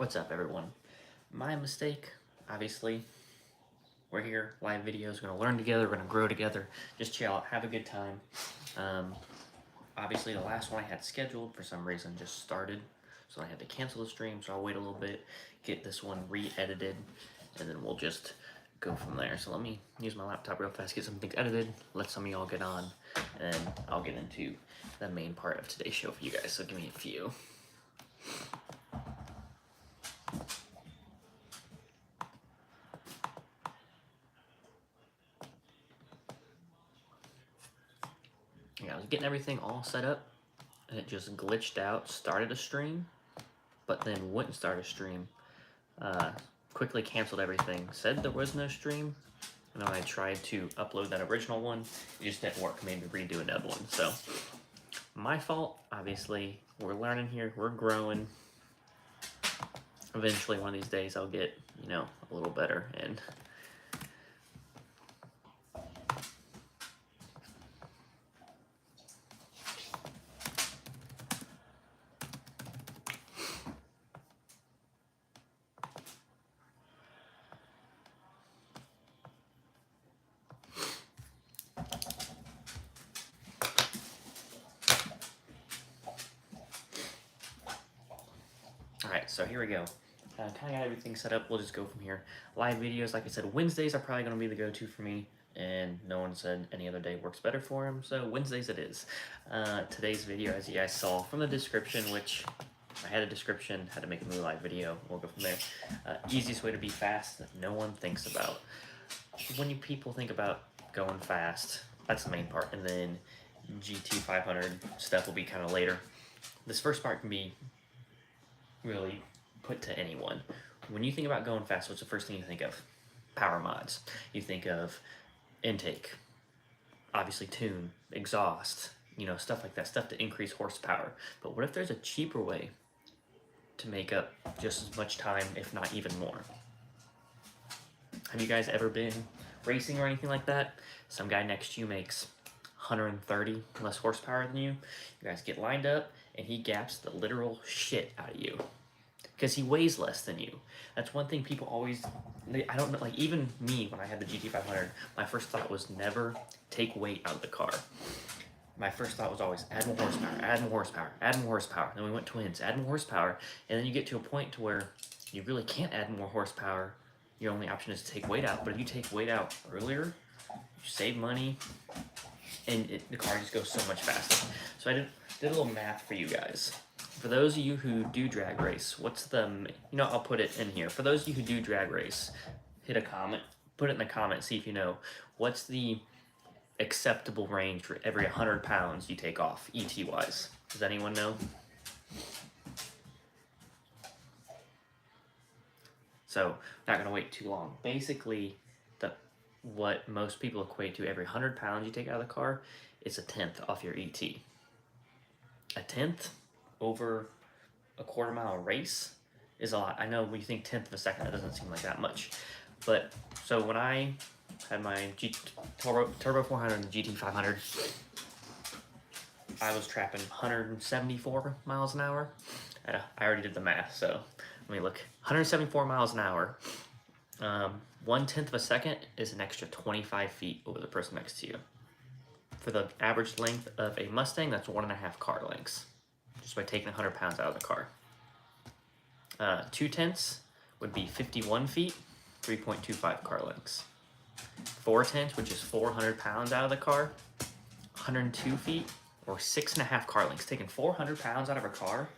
What's up, everyone? My mistake, obviously. We're here, live videos, we're gonna learn together, we're gonna grow together, just chill out, have a good time. Obviously, the last one I had scheduled for some reason just started, so I had to cancel the stream, so I'll wait a little bit, get this one re-edited, and then we'll just go from there. So let me use my laptop real fast, get some things edited, let some of y'all get on, and then I'll get into the main part of today's show for you guys, so give me a few. Yeah, I was getting everything all set up, and it just glitched out, started a stream, but then wouldn't start a stream. Quickly canceled everything, said there was no stream, and then I tried to upload that original one, it just didn't work, made me redo another one. So, my fault, obviously. We're learning here, we're growing. Eventually, one of these days, I'll get, a little better, and Alright, so here we go. Kind of got everything set up, we'll just go from here. Live videos, like I said, Wednesdays are probably going to be the go-to for me, and no one said any other day works better for him, so Wednesdays it is. Today's video, as you guys saw from the description, which I had a description, had to make a new live video, we'll go from there. Easiest way to be fast that no one thinks about. When people think about going fast, that's the main part, and then GT500 stuff will be kind of later. This first part can be really put to anyone. When you think about going fast, what's the first thing you think of? Power mods. You think of intake, obviously tune, exhaust, stuff like that, stuff to increase horsepower. But what if there's a cheaper way to make up just as much time, if not even more? Have you guys ever been racing or anything like that? Some guy next to you makes 130 less horsepower than you. You guys get lined up, and he gaps the literal shit out of you because he weighs less than you. That's one thing people always, I don't know, like even me when I had the GT500, my first thought was never take weight out of the car. My first thought was always add more horsepower, add more horsepower, add more horsepower. Then we went twins, add more horsepower, and then you get to a point to where you really can't add more horsepower. Your only option is to take weight out, but if you take weight out earlier, you save money, and the car just goes so much faster. So I did a little math for you guys. For those of you who do drag race, what's the, I'll put it in here. For those of you who do drag race, hit a comment, put it in the comment, see if you know, what's the acceptable range for every 100 pounds you take off, ET-wise? Does anyone know? So, not gonna wait too long. Basically, what most people equate to every 100 pounds you take out of the car, it's a tenth off your ET. A tenth over a quarter-mile race is a lot. I know when you think tenth of a second, that doesn't seem like that much. But, so when I had my Turbo 400 and the GT500, I was trapping 174 miles an hour. I already did the math, so let me look. 174 miles an hour. 1/10 of a second is an extra 25 feet over the person next to you. For the average length of a Mustang, that's 1.5 car lengths, just by taking 100 pounds out of the car. 2/10 would be 51 feet, 3.25 car lengths. 4/10, which is 400 pounds out of the car, 102 feet, or 6.5 car lengths. Taking 400 pounds out of a car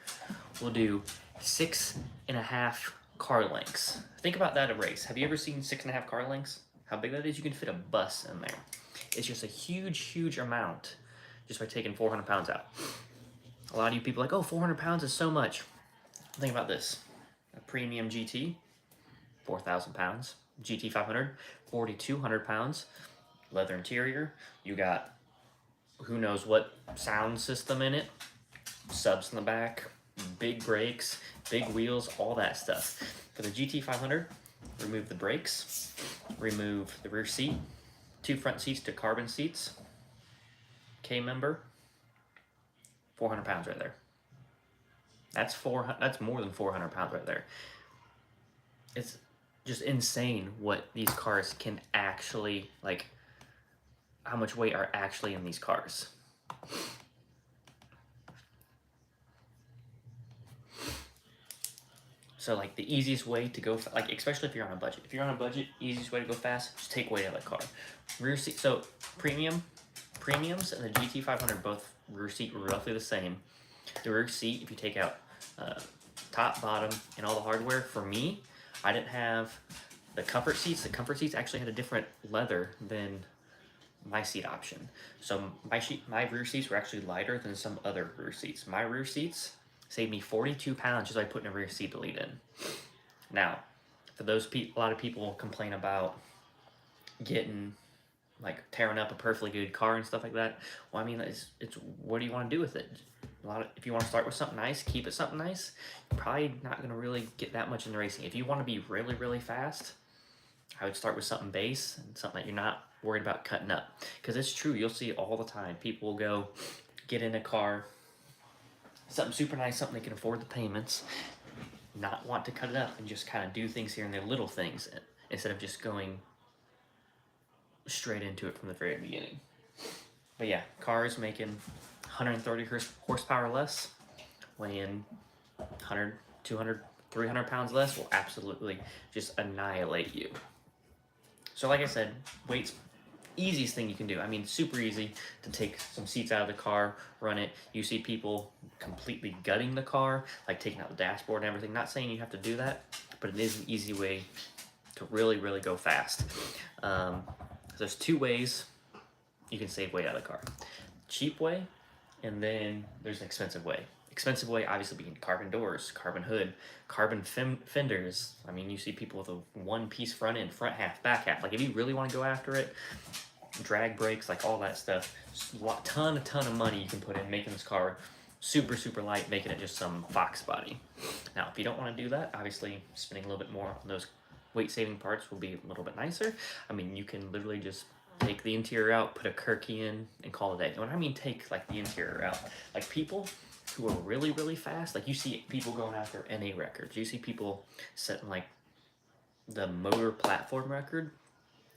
will do 6.5 car lengths. Think about that at a race. Have you ever seen 6.5 car lengths? How big that is? You can fit a bus in there. It's just a huge, huge amount just by taking 400 pounds out. A lot of you people are like, oh, 400 pounds is so much. Think about this. A premium GT, 4,000 pounds. GT500, 4,200 pounds. Leather interior. You got who knows what sound system in it. Subs in the back. Big brakes, big wheels, all that stuff. For the GT500, remove the brakes, remove the rear seat, 2 front seats to carbon seats, K-member, 400 pounds right there. That's 400. That's more than 400 pounds right there. It's just insane what these cars can actually, like, how much weight are actually in these cars. So like the easiest way to go, like especially if you're on a budget. If you're on a budget, easiest way to go fast, just take weight out of the car. Rear seat. So premiums and the GT500 both rear seat roughly the same. The rear seat, if you take out top, bottom, and all the hardware, for me, I didn't have the comfort seats. The comfort seats actually had a different leather than my seat option. So my rear seats were actually lighter than some other rear seats. My rear seats saved me 42 pounds just by putting a rear seat delete in. Now, for those a lot of people complain about getting, like, tearing up a perfectly good car and stuff like that. Well, I mean, it's what do you want to do with it? If you want to start with something nice, keep it something nice. You're probably not going to really get that much in the racing. If you want to be really, really fast, I would start with something base and something that you're not worried about cutting up. Because it's true, you'll see it all the time. People will go get in a car, something super nice, something they can afford the payments, not want to cut it up and just kind of do things here and there, little things, instead of just going straight into it from the very beginning. But yeah, cars making 130 horsepower less, weighing 100, 200, 300 pounds less will absolutely just annihilate you. So like I said, weight's easiest thing you can do. I mean, super easy to take some seats out of the car, run it. You see people completely gutting the car, like taking out the dashboard and everything. Not saying you have to do that, but it is an easy way to really, really go fast. There's two ways you can save weight out of the car. Cheap way, and then there's an expensive way. Expensive way, obviously, being carbon doors, carbon hood, carbon fenders. I mean, you see people with a one-piece front end, front half, back half. Like, if you really want to go after it, drag brakes, like all that stuff, a ton of money you can put in making this car super, super light, making it just some Fox body. Now, if you don't want to do that, obviously, spending a little bit more on those weight-saving parts will be a little bit nicer. I mean, you can literally just take the interior out, put a Kirky in, and call it a day. And when I mean take, like, the interior out, like, people who are really, really fast, like, you see people going after NA records. You see people setting, like, the motor platform record.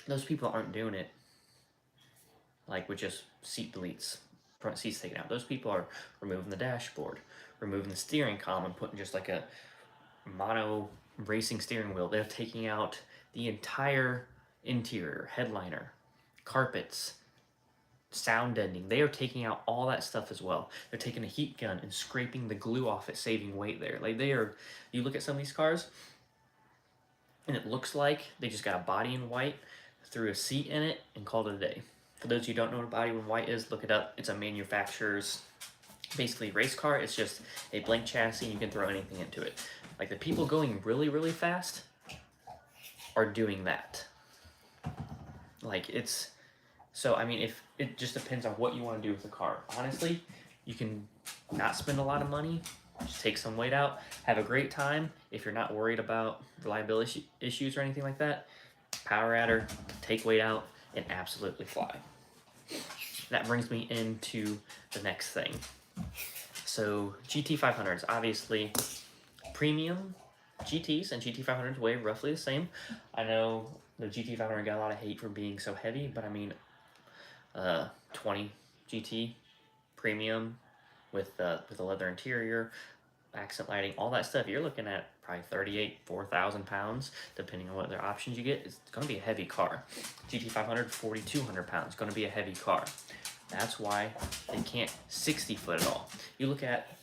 Those people aren't doing it, like, with just seat deletes, front seats taken out. Those people are removing the dashboard, removing the steering column, and putting just, like, a mono racing steering wheel. They're taking out the entire interior, headliner, carpets, sound deadening. They are taking out all that stuff as well. They're taking a heat gun and scraping the glue off it, saving weight there. Like, they are, you look at some of these cars and it looks like they just got a body in white, threw a seat in it, and called it a day. For those of you who don't know what a body in white is, look it up. It's a manufacturer's basically race car. It's just a blank chassis and you can throw anything into it. Like, the people going really, really fast are doing that. Like, it's, so, I mean, if it just depends on what you want to do with the car. Honestly, you can not spend a lot of money, just take some weight out, have a great time. If you're not worried about reliability issues or anything like that, power adder, take weight out, and absolutely fly. That brings me into the next thing. So GT500s, obviously, premium GTs and GT500s weigh roughly the same. I know the GT500 got a lot of hate for being so heavy, but I mean, 20 GT premium with the leather interior, accent lighting, all that stuff, you're looking at probably 4,000 pounds, depending on what other options you get. It's going to be a heavy car. GT500, 4,200 pounds, going to be a heavy car. That's why they can't 60 foot at all. You look at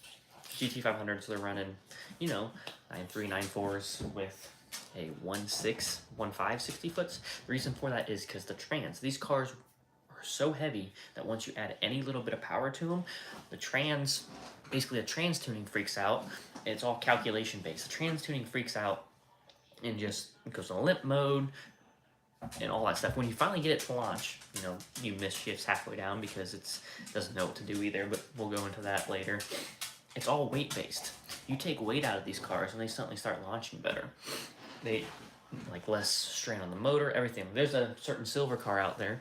GT500s, they're running, you know, 9.3, 9.4s with a 1.6, 1.5 60 foots. The reason for that is because the trans, these cars are so heavy that once you add any little bit of power to them, the trans, basically the trans tuning freaks out. It's all calculation based. The trans tuning freaks out and just goes to limp mode and all that stuff. When you finally get it to launch, you know, you miss shifts halfway down because it doesn't know what to do either, but we'll go into that later. It's all weight based. You take weight out of these cars and they suddenly start launching better. They, like, less strain on the motor, everything. There's a certain silver car out there.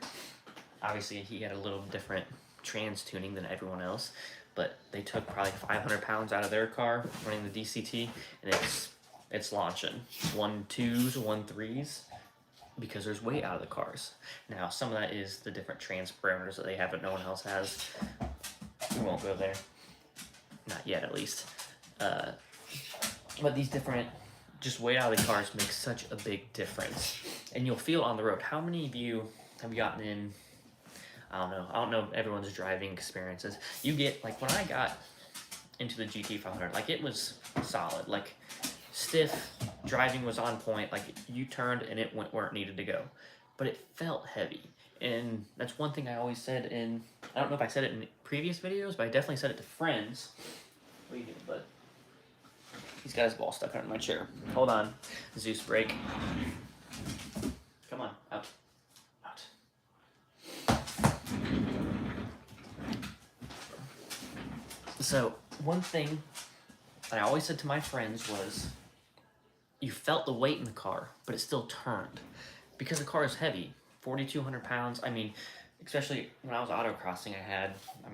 Obviously, he had a little different trans tuning than everyone else. but they took probably 500 pounds out of their car running the DCT, and it's launching 1.2s, 1.3s, because there's weight out of the cars. Now, some of that is the different trans parameters that they have that no one else has. We won't go there. Not yet, at least. But these different, just weight out of the cars makes such a big difference. And you'll feel on the road. How many of you have gotten in, I don't know everyone's driving experiences. You get, like, when I got into the GT500, like, it was solid. Like, stiff, driving was on point. Like, you turned and it went where it needed to go. But it felt heavy. And that's one thing I always said in, I don't know if I said it in previous videos, but I definitely said it to friends. What are you doing, bud? He's got his ball stuck under my chair. Hold on. Zeus break. Come on. Out. Out. So, one thing that I always said to my friends was, you felt the weight in the car, but it still turned. Because the car is heavy. 4,200 pounds. I mean, especially when I was autocrossing,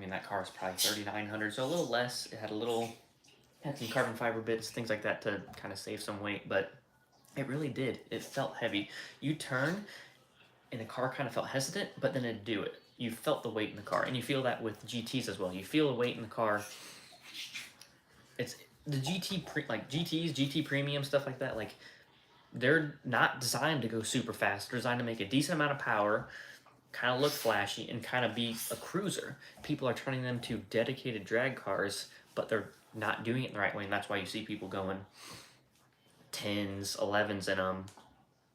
that car was probably 3,900, so a little less. It had had some carbon fiber bits, things like that to kind of save some weight, but it really did. It felt heavy. You turn, and the car kind of felt hesitant, but then it'd do it. You felt the weight in the car, and you feel that with GTs as well. You feel the weight in the car. It's the GTs, GT Premium, stuff like that, like, they're not designed to go super fast. They're designed to make a decent amount of power, kind of look flashy, and kind of be a cruiser. People are turning them to dedicated drag cars, but they're not doing it in the right way, and that's why you see people going 10s, 11s in them,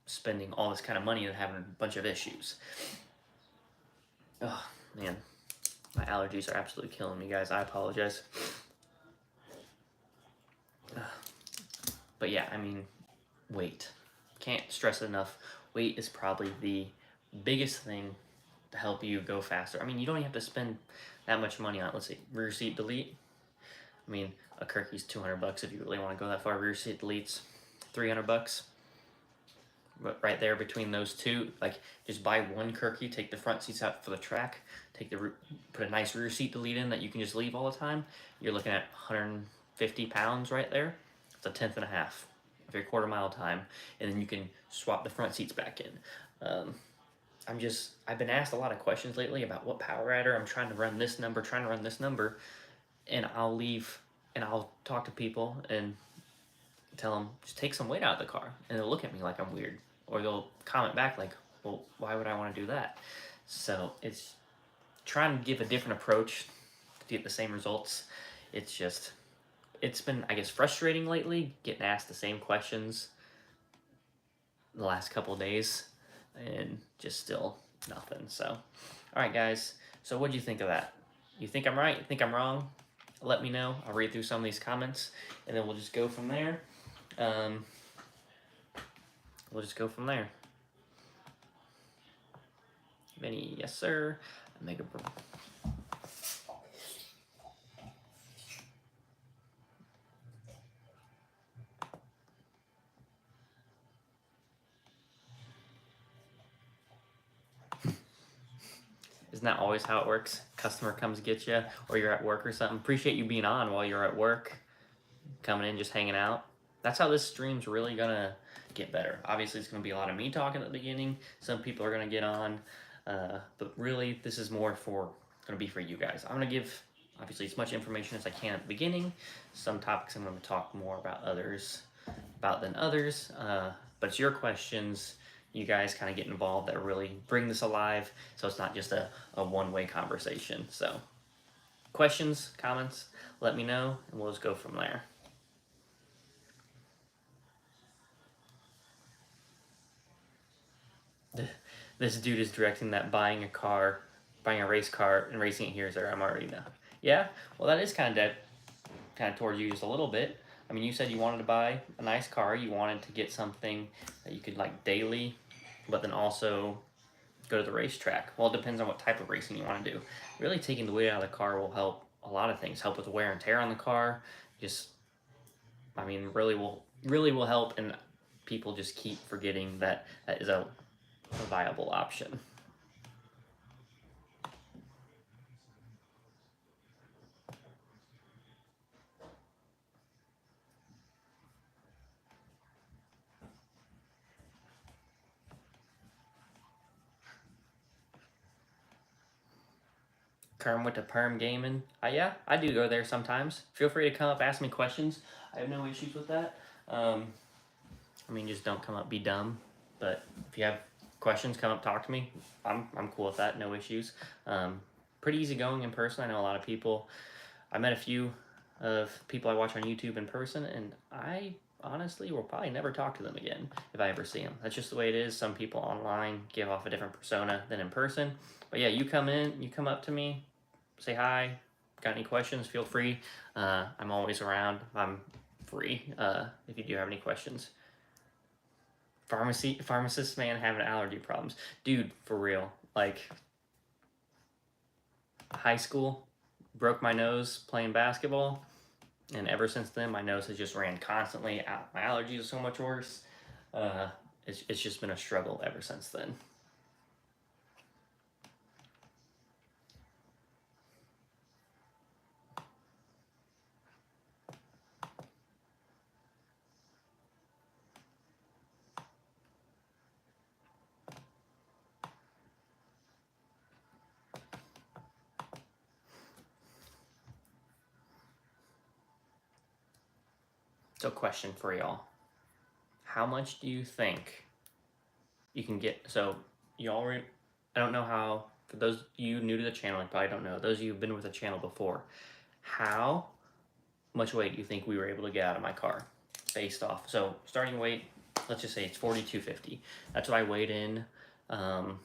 spending all this kind of money and having a bunch of issues. Oh, man. My allergies are absolutely killing me, guys. I apologize. But yeah, I mean, weight. Can't stress it enough. Weight is probably the biggest thing to help you go faster. I mean, you don't even have to spend that much money on it. Let's see, rear seat delete. I mean, a Kirky's 200 bucks if you really want to go that far. Rear seat deletes 300 bucks. But right there between those two, like, just buy one Kirky, take the front seats out for the track, put a nice rear seat delete in that you can just leave all the time. You're looking at 150 pounds right there. It's a tenth and a half of your quarter-mile time, and then you can swap the front seats back in. I've been asked a lot of questions lately about what power adder. I'm trying to run this number, and I'll talk to people and tell them, just take some weight out of the car, and they'll look at me like I'm weird, or they'll comment back like, well, why would I want to do that? So it's trying to give a different approach to get the same results. It's been, I guess, frustrating lately, getting asked the same questions the last couple of days, and just still nothing. So, all right, guys. So what do you think of that? You think I'm right? You think I'm wrong? Let me know. I'll read through some of these comments, and then we'll just go from there. Vinny, yes, sir. Mega Bro. Isn't that always how it works? Customer comes get you, or you're at work or something. Appreciate you being on while you're at work, coming in, just hanging out. That's how this stream's really gonna get better. Obviously, it's gonna be a lot of me talking at the beginning. Some people are gonna get on, but really, this is more gonna be for you guys. I'm gonna give, obviously, as much information as I can at the beginning. Some topics I'm gonna talk more about than others, but it's your questions. You guys kind of get involved that really bring this alive, so it's not just a one-way conversation. So questions, comments, let me know, and we'll just go from there. This dude is directing that buying a race car and racing it here is there. I'm already know. Yeah, well, that is kind of towards you just a little bit. I mean, you said you wanted to buy a nice car. You wanted to get something that you could, like, daily, but then also go to the racetrack. Well, it depends on what type of racing you want to do. Really taking the weight out of the car will help a lot of things. Help with the wear and tear on the car. Really will help, and people just keep forgetting that is a viable option. Kermit to Perm Gaming. Yeah, I do go there sometimes. Feel free to come up, ask me questions. I have no issues with that. I mean, just don't come up, be dumb. But if you have questions, come up, talk to me. I'm cool with that, no issues. Pretty easygoing in person. I know a lot of people. I met a few of people I watch on YouTube in person, and I honestly will probably never talk to them again if I ever see them. That's just the way it is. Some people online give off a different persona than in person. But yeah, you come in, you come up to me, say hi, got any questions, feel free. I'm always around. I'm free if you do have any questions. Pharmacist man having allergy problems. Dude, for real. Like, high school, broke my nose playing basketball, and ever since then, my nose has just ran constantly out. My allergies are so much worse. It's just been a struggle ever since then. So, question for y'all. How much do you think you can get? So, you already, I don't know how, for those of you new to the channel, I probably don't know. Those of you who've been with the channel before, how much weight do you think we were able to get out of my car based off? So, starting weight, let's just say it's 4,250. That's what I weighed in. So,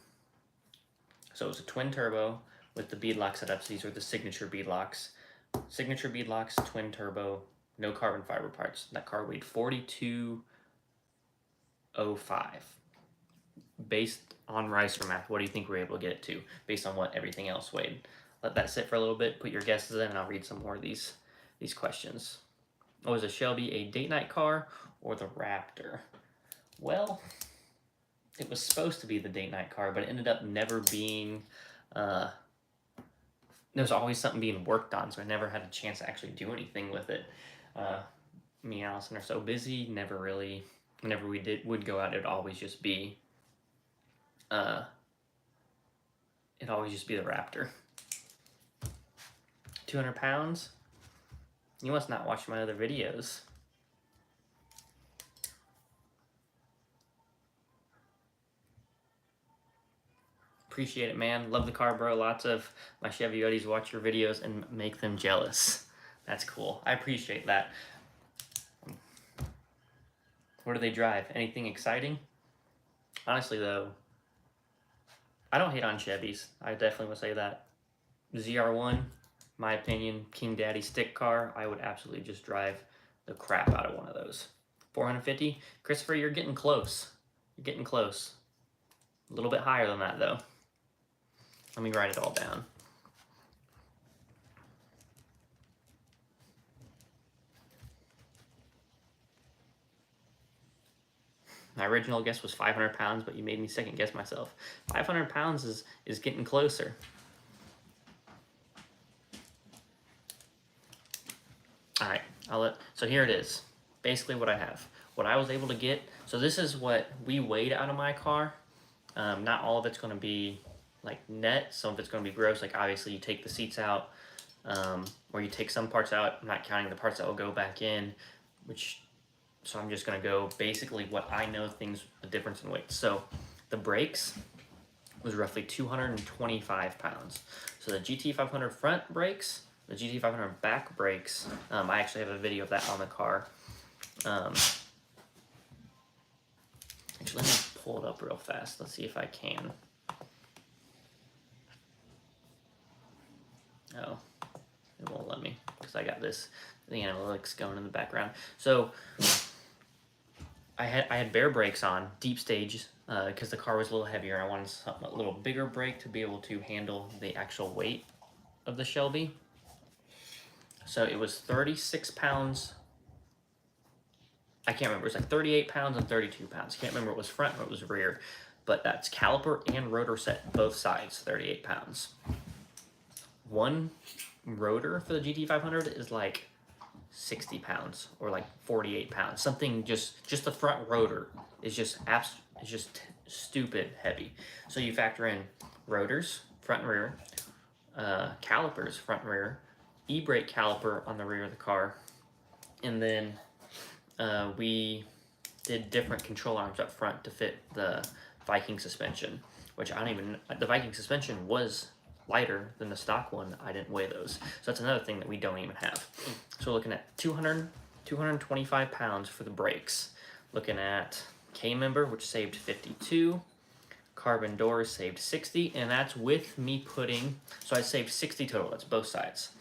it was a twin turbo with the beadlock setups. These are the signature beadlocks. Signature beadlocks, twin turbo, no carbon fiber parts. That car weighed 4,205. Based on Ricer math, what do you think we were able to get it to based on what everything else weighed? Let that sit for a little bit, put your guesses in, and I'll read some more of these questions. Was a Shelby a date night car or the Raptor? Well, it was supposed to be the date night car, but it ended up never being, there was always something being worked on, so I never had a chance to actually do anything with it. Me and Allison are so busy, whenever we would go out, it'd always just be the Raptor. 200 pounds? You must not watch my other videos. Appreciate it, man. Love the car, bro. Lots of my Chevy buddies watch your videos and make them jealous. That's cool. I appreciate that. What do they drive? Anything exciting? Honestly, though, I don't hate on Chevys. I definitely would say that. ZR1, my opinion, King Daddy stick car. I would absolutely just drive the crap out of one of those. 450? Christopher, you're getting close. You're getting close. A little bit higher than that, though. Let me write it all down. My original guess was 500 pounds, but you made me second guess myself. 500 pounds is getting closer. All right, so here it is. Basically what I have. What I was able to get, so this is what we weighed out of my car. Not all of it's going to be like net. Some of it's going to be gross. Like obviously you take the seats out, or you take some parts out. I'm not counting the parts that will go back in, so I'm just going to go basically what I know the difference in weight. So the brakes was roughly 225 pounds. So the GT500 front brakes, the GT500 back brakes, I actually have a video of that on the car. Actually, let me pull it up real fast. Let's see if I can. Oh, it won't let me because I got the analytics going in the background. So I had bare brakes on, deep stage, because the car was a little heavier. And I wanted a little bigger brake to be able to handle the actual weight of the Shelby. So it was 36 pounds. I can't remember. It was like 38 pounds and 32 pounds. I can't remember if it was front or it was rear. But that's caliper and rotor set, both sides, 38 pounds. One rotor for the GT500 is like 60 pounds or like 48 pounds. Something just the front rotor is just stupid heavy. So you factor in rotors, front and rear, calipers, front and rear, e-brake caliper on the rear of the car, and then we did different control arms up front to fit the Viking suspension, which the Viking suspension was lighter than the stock one. I didn't weigh those. So that's another thing that we don't even have. So we're looking at 225 pounds for the brakes. Looking at K-member, which saved 52. Carbon doors saved 60, and that's with me putting, so I saved 60 total, that's both sides.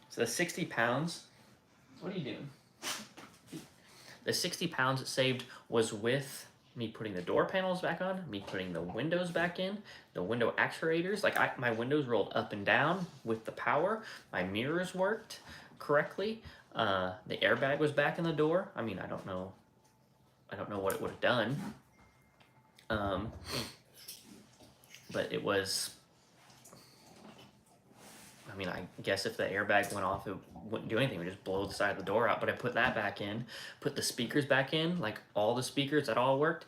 So the 60 pounds, what are you doing? The 60 pounds it saved was with me putting the door panels back on, me putting the windows back in, the window actuators. Like my windows rolled up and down with the power. My mirrors worked correctly. The airbag was back in the door. I mean, I don't know what it would have done. But it was, I mean, I guess if the airbag went off, it wouldn't do anything. It would just blow the side of the door out. But I put that back in, put the speakers back in, like all the speakers, that all worked.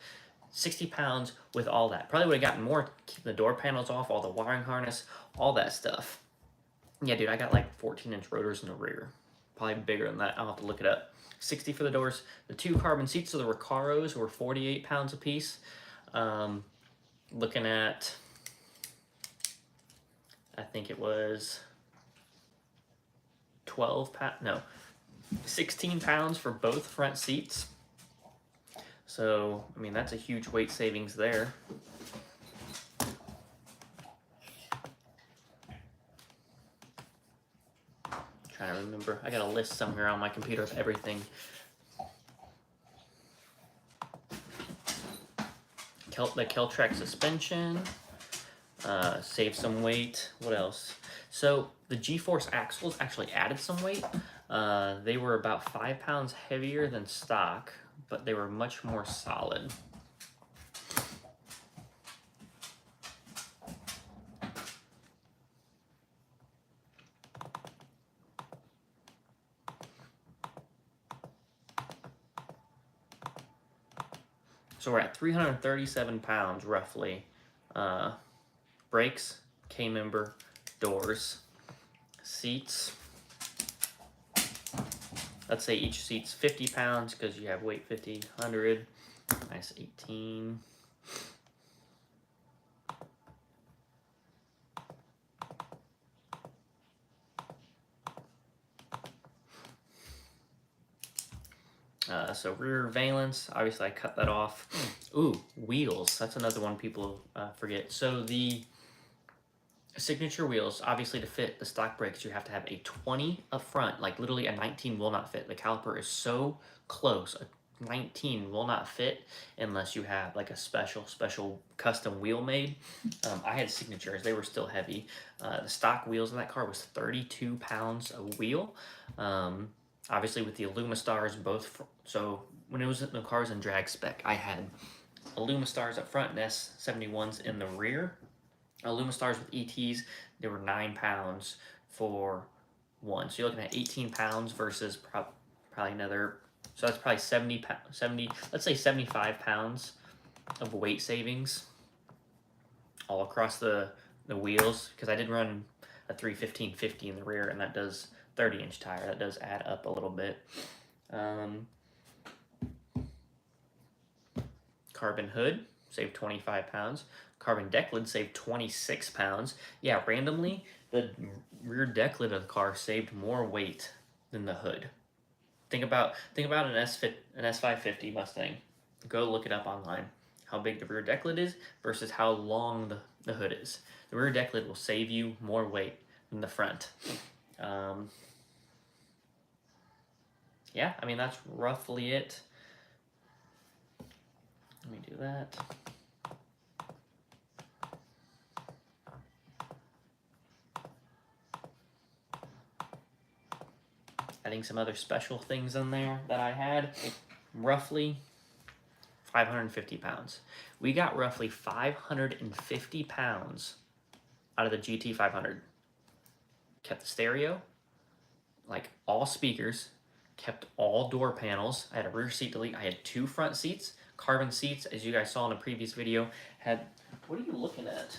60 pounds with all that. Probably would have gotten more, keeping the door panels off, all the wiring harness, all that stuff. Yeah, dude, I got like 14-inch rotors in the rear. Probably bigger than that. I'll have to look it up. 60 for the doors. The 2 carbon seats of the Recaros were 48 pounds a piece. Looking at, I think it was 16 pounds for both front seats. So, I mean, that's a huge weight savings there. Trying to remember, I got a list somewhere on my computer of everything. The Keltrack suspension, saved some weight. What else? So the G-force axles actually added some weight. They were about 5 pounds heavier than stock, but they were much more solid. So we're at 337 pounds roughly. Brakes, K-member, doors, seats. Let's say each seat's 50 pounds because you have weight 50, 100, nice 18. So rear valence, obviously I cut that off. Ooh, wheels, that's another one people forget. So the signature wheels, obviously to fit the stock brakes, you have to have a 20 up front, like literally a 19 will not fit. The caliper is so close, a 19 will not fit unless you have like a special custom wheel made. I had signatures, they were still heavy. The stock wheels in that car was 32 pounds a wheel. Obviously with the Illumistars both, so when it was the car was in drag spec, I had Illumistars up front and S71s in the rear. Illumistars with ETs, they were 9 pounds for one. So you're looking at 18 pounds versus probably another, so that's probably 70, let's say 75 pounds of weight savings all across the wheels, because I did run a 315/50 in the rear, and that does 30-inch tire. That does add up a little bit. Carbon hood, saved 25 pounds. Carbon deck lid saved 26 pounds. Yeah, randomly, the rear deck lid of the car saved more weight than the hood. Think about an S550 Mustang. Go look it up online. How big the rear deck lid is versus how long the hood is. The rear deck lid will save you more weight than the front. Yeah, I mean, that's roughly it. Let me do that. Adding some other special things in there that I had. Roughly 550 pounds. We got roughly 550 pounds out of the GT500. Kept the stereo, like all speakers, kept all door panels. I had a rear seat delete. I had 2 front seats, carbon seats, as you guys saw in a previous video. What are you looking at?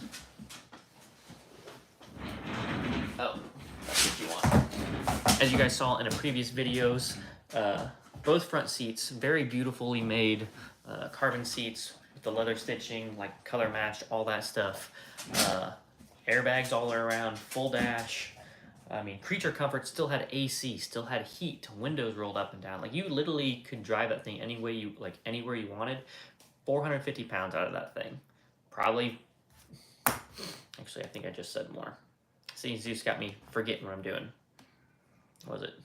Oh, that's what you want. As you guys saw in the previous videos, both front seats, very beautifully made carbon seats with the leather stitching, like color matched, all that stuff. Airbags all around, full dash. I mean, creature comfort, still had AC, still had heat, windows rolled up and down. Like, you literally could drive that thing any way you, like, anywhere you wanted. 450 pounds out of that thing. Probably, actually, I think I just said more. See, Zeus got me forgetting what I'm doing. What was it?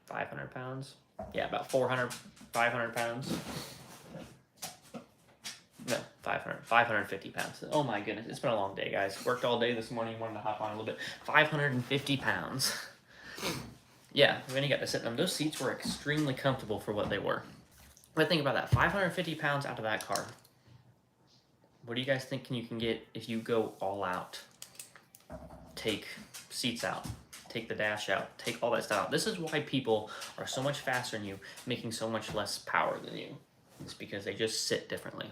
500 pounds? Yeah, about 500 pounds. No, 550 pounds. Oh my goodness, it's been a long day, guys. Worked all day this morning, wanted to hop on a little bit. 550 pounds. Yeah, when you got to sit in them, those seats were extremely comfortable for what they were. But think about that, 550 pounds out of that car. What do you guys think you can get if you go all out? Take seats out, take the dash out, take all that stuff out. This is why people are so much faster than you, making so much less power than you. It's because they just sit differently.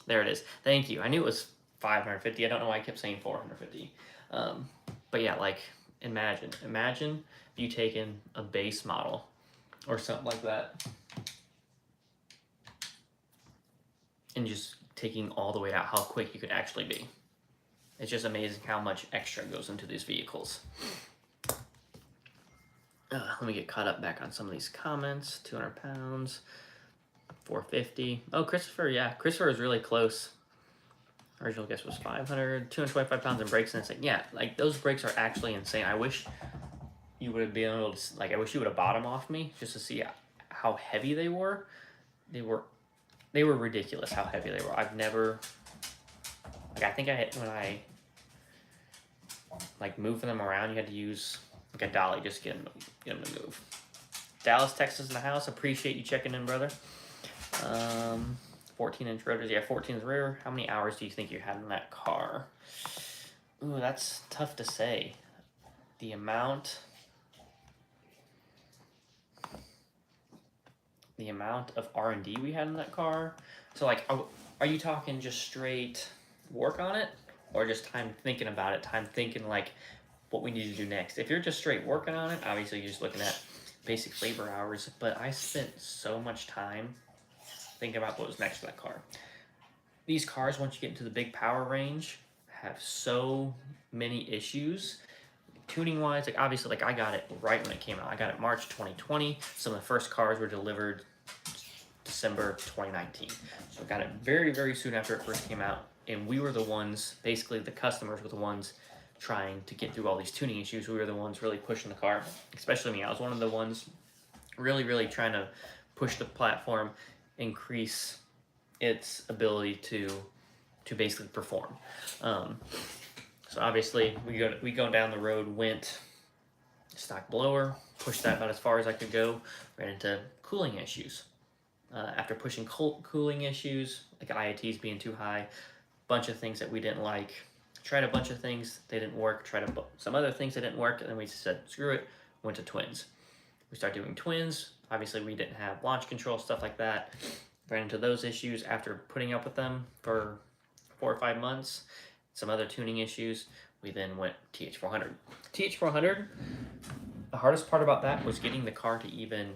There it is. Thank you. I knew it was 550. I don't know why I kept saying 450. But yeah, like, imagine you taking a base model or something like that and just taking all the way out, how quick you could actually be. It's just amazing how much extra goes into these vehicles. Let me get caught up back on some of these comments. 200 pounds, 450. Oh, Christopher, yeah. Christopher is really close. Original guess was 500. 225 pounds in brakes. And it's like, yeah, like, those brakes are actually insane. I wish you would have been able to, like, I wish you would have bought them off me just to see how heavy they were. They were ridiculous how heavy they were. I've never, like, I think when I like moving them around, you had to use like a dolly just to get them to move. Dallas, Texas in the house. Appreciate you checking in, brother. 14-inch rotors. Yeah, 14 is rear. How many hours do you think you had in that car? Ooh, that's tough to say. The amount of R&D we had in that car. So, like, are you talking just straight work on it, or just time thinking about it, time thinking like what we need to do next? If you're just straight working on it, obviously you're just looking at basic labor hours, but I spent so much time thinking about what was next to that car. These cars, once you get into the big power range, have so many issues. Tuning wise, like, obviously, like, I got it right when it came out. I got it March 2020. Some of the first cars were delivered December 2019. So I got it very, very soon after it first came out. And we were the ones, basically the customers were the ones trying to get through all these tuning issues. We were the ones really pushing the car, especially me. I was one of the ones really, really trying to push the platform, increase its ability to basically perform. So obviously we go down the road, went stock blower, pushed that about as far as I could go, ran into cooling issues. After pushing cooling issues, like IATs being too high, bunch of things that we didn't like, tried a bunch of things, they didn't work, tried some other things that didn't work, and then we said, screw it, went to twins. We started doing twins. Obviously, we didn't have launch control, stuff like that. Ran into those issues after putting up with them for 4 or 5 months. Some other tuning issues. We then went TH400. TH400, the hardest part about that was getting the car to even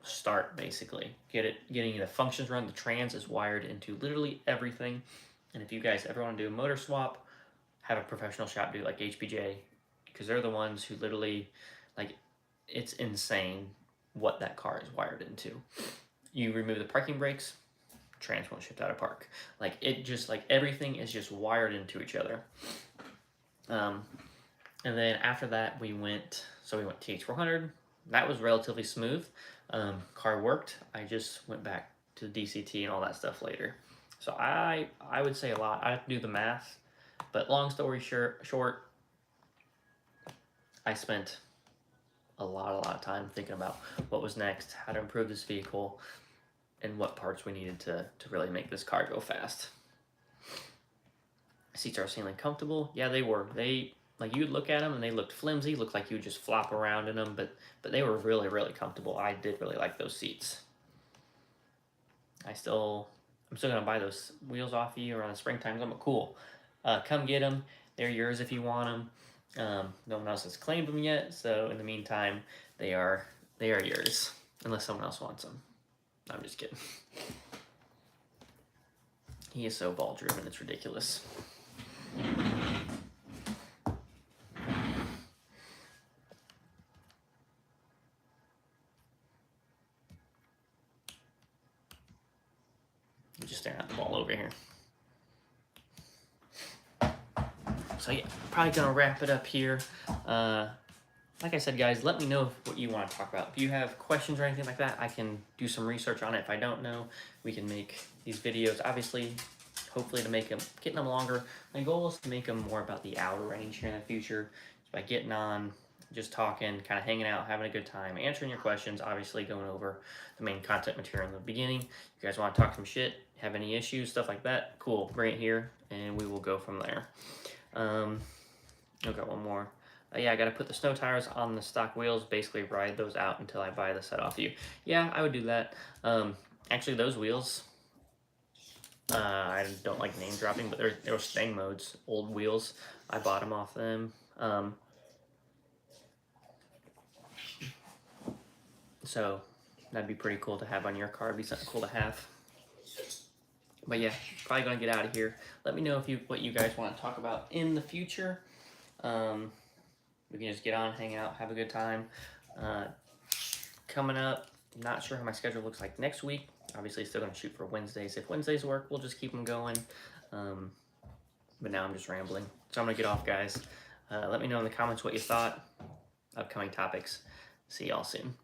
start, basically. Getting the functions run. The trans is wired into literally everything. And if you guys ever want to do a motor swap, have a professional shop do like HPJ, because they're the ones who literally, like, it's insane what that car is wired into. You remove the parking brakes, trans won't shift out of park. Like, it just, like, everything is just wired into each other. And then after that we went TH400. That was relatively smooth. Car worked. I just went back to the DCT and all that stuff later. So I would say a lot. I have to do the math, but long story short, I spent a lot of time thinking about what was next, how to improve this vehicle, and what parts we needed to really make this car go fast. Seats are seemingly comfortable. Yeah, they were. Like, you'd look at them and they looked flimsy, looked like you would just flop around in them, but they were really, really comfortable. I did really like those seats. I'm still gonna buy those wheels off you around the springtime. I'm cool. Come get them. They're yours if you want them. No one else has claimed them yet, so in the meantime, they are yours, unless someone else wants them. No, I'm just kidding. He is so ball driven, it's ridiculous. I'm just staring at the ball over here. So yeah, probably gonna wrap it up here. Like I said, guys, let me know what you want to talk about. If you have questions or anything like that, I can do some research on it. If I don't know, we can make these videos, obviously, hopefully to make them, getting them longer. My goal is to make them more about the outer range here in the future. So by getting on, just talking, kind of hanging out, having a good time, answering your questions, obviously going over the main content material in the beginning. If you guys want to talk some shit, have any issues, stuff like that, cool, bring it here, and we will go from there. I've got one more. Yeah, I got to put the snow tires on the stock wheels, basically ride those out until I buy the set off you. Yeah, I would do that. Actually, those wheels, I don't like name dropping, but they were Stang modes, old wheels. I bought them off them. So that'd be pretty cool to have on your car. It'd be something cool to have. But yeah, probably gonna get out of here. Let me know what you guys want to talk about in the future. We can just get on, hang out, have a good time. Coming up, not sure how my schedule looks like next week. Obviously, still going to shoot for Wednesdays. If Wednesdays work, we'll just keep them going. But now I'm just rambling. So I'm going to get off, guys. Let me know in the comments what you thought. Upcoming topics. See y'all soon.